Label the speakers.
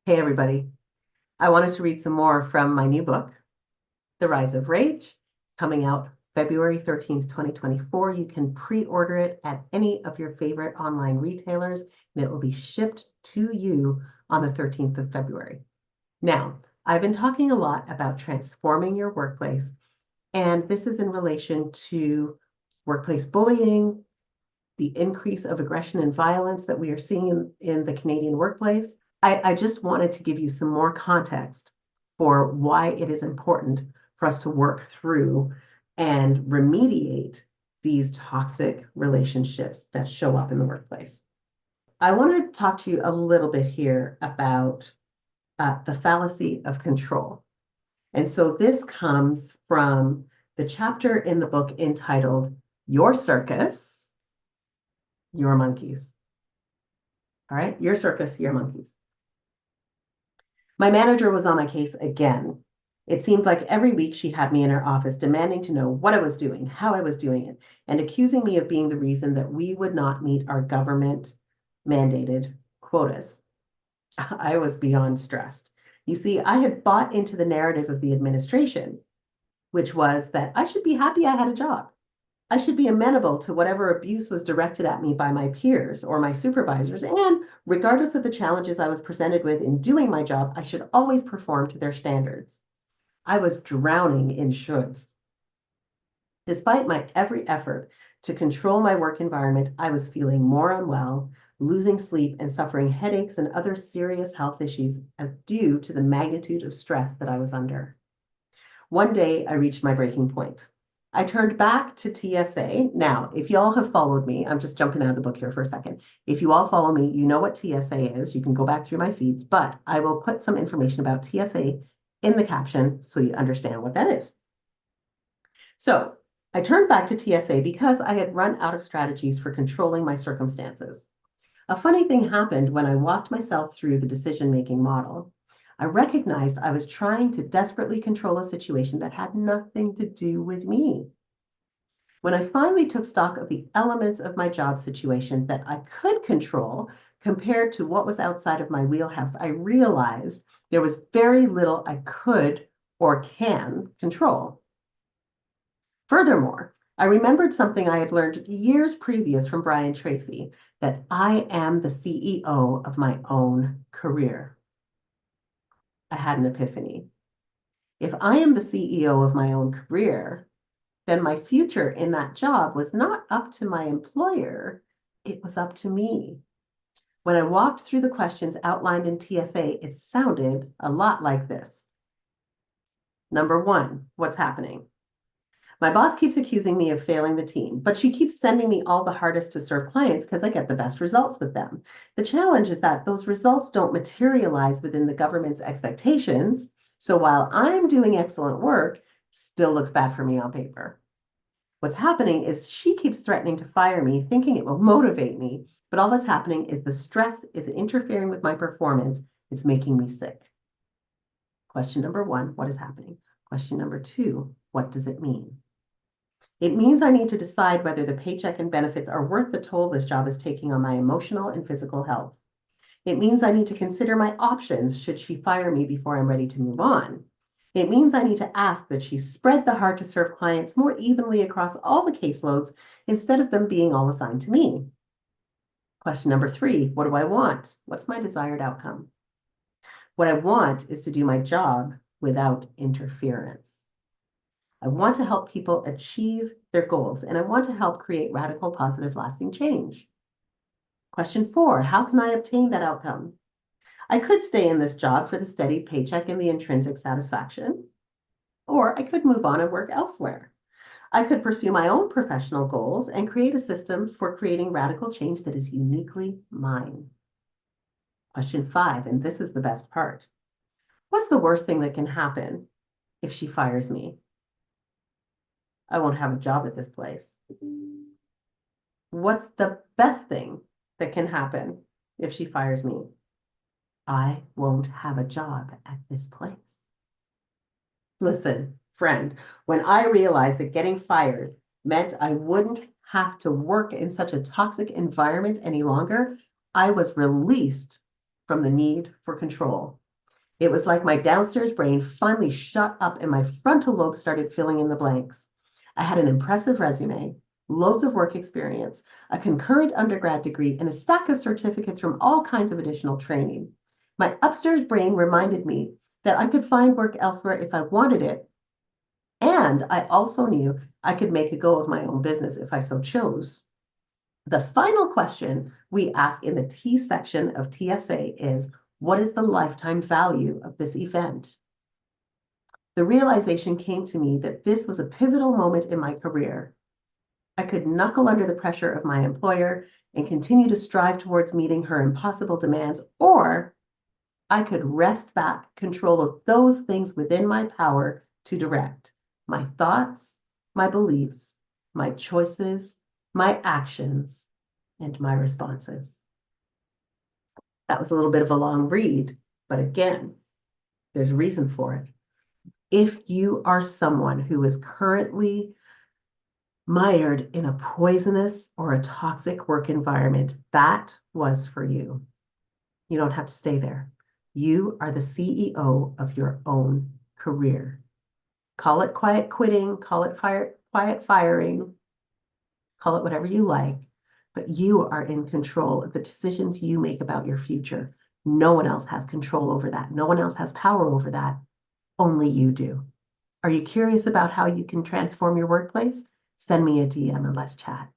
Speaker 1: Hey, everybody. I wanted to read some more from my new book, The Rise of Rage, coming out February 13th, 2024. You can pre-order it at any of your favorite online retailers, and it will be shipped to you on the 13th of February. Now, I've been talking a lot about transforming your workplace, and this is in relation to workplace bullying, the increase of aggression and violence that we are seeing in the Canadian workplace. I just wanted to give you some more context for why it is important for us to work through and remediate these toxic relationships that show up in the workplace. I want to talk to you a little bit here about the fallacy of control. And so this comes from the chapter in the book entitled Your Circus, Your Monkeys. All right, your circus, your monkeys. My manager was on my case again. It seemed like every week she had me in her office demanding to know what I was doing, how I was doing it, and accusing me of being the reason that we would not meet our government mandated quotas. I was beyond stressed. You see, I had bought into the narrative of the administration, which was that I should be happy I had a job. I should be amenable to whatever abuse was directed at me by my peers or my supervisors, and regardless of the challenges I was presented with in doing my job, I should always perform to their standards. I was drowning in shoulds. Despite my every effort to control my work environment, I was feeling more unwell, losing sleep, and suffering headaches and other serious health issues due to the magnitude of stress that I was under. One day, I reached my breaking point. I turned back to TSA. Now, if y'all have followed me, I'm just jumping out of the book here for a second. If you all follow me, you know what TSA is. You can go back through my feeds, but I will put some information about TSA in the caption so you understand what that is. So I turned back to TSA because I had run out of strategies for controlling my circumstances. A funny thing happened when I walked myself through the decision-making model. I recognized I was trying to desperately control a situation that had nothing to do with me. When I finally took stock of the elements of my job situation that I could control compared to what was outside of my wheelhouse, I realized there was very little I could or can control. Furthermore, I remembered something I had learned years previous from Brian Tracy, that I am the CEO of my own career. I had an epiphany. If I am the CEO of my own career, then my future in that job was not up to my employer, it was up to me. When I walked through the questions outlined in TSA, it sounded a lot like this. Number one, what's happening? My boss keeps accusing me of failing the team, but she keeps sending me all the hardest to serve clients because I get the best results with them. The challenge is that those results don't materialize within the government's expectations. So while I'm doing excellent work, still looks bad for me on paper. What's happening is she keeps threatening to fire me, thinking it will motivate me. But all that's happening is the stress is interfering with my performance. It's making me sick. Question number one, what is happening? Question number two, what does it mean? It means I need to decide whether the paycheck and benefits are worth the toll this job is taking on my emotional and physical health. It means I need to consider my options should she fire me before I'm ready to move on. It means I need to ask that she spread the hard to serve clients more evenly across all the caseloads instead of them being all assigned to me. Question number three, what do I want? What's my desired outcome? What I want is to do my job without interference. I want to help people achieve their goals, and I want to help create radical, positive, lasting change. Question four, how can I obtain that outcome? I could stay in this job for the steady paycheck and the intrinsic satisfaction, or I could move on and work elsewhere. I could pursue my own professional goals and create a system for creating radical change that is uniquely mine. Question five, and this is the best part. What's the worst thing that can happen if she fires me? I won't have a job at this place. What's the best thing that can happen if she fires me? I won't have a job at this place. Listen, friend, when I realized that getting fired meant I wouldn't have to work in such a toxic environment any longer, I was released from the need for control. It was like my downstairs brain finally shut up and my frontal lobe started filling in the blanks. I had an impressive resume, loads of work experience, a concurrent undergrad degree, and a stack of certificates from all kinds of additional training. My upstairs brain reminded me that I could find work elsewhere if I wanted it. And I also knew I could make a go of my own business if I so chose. The final question we ask in the T section of TSA is, what is the lifetime value of this event? The realization came to me that this was a pivotal moment in my career. I could knuckle under the pressure of my employer and continue to strive towards meeting her impossible demands, or I could wrest back control of those things within my power to direct my thoughts, my beliefs, my choices, my actions, and my responses. That was a little bit of a long read, but again, there's a reason for it. If you are someone who is currently mired in a poisonous or a toxic work environment, that was for you. You don't have to stay there. You are the CEO of your own career. Call it quiet quitting, call it quiet firing, call it whatever you like, but you are in control of the decisions you make about your future. No one else has control over that. No one else has power over that. Only you do. Are you curious about how you can transform your workplace? Send me a DM and let's chat.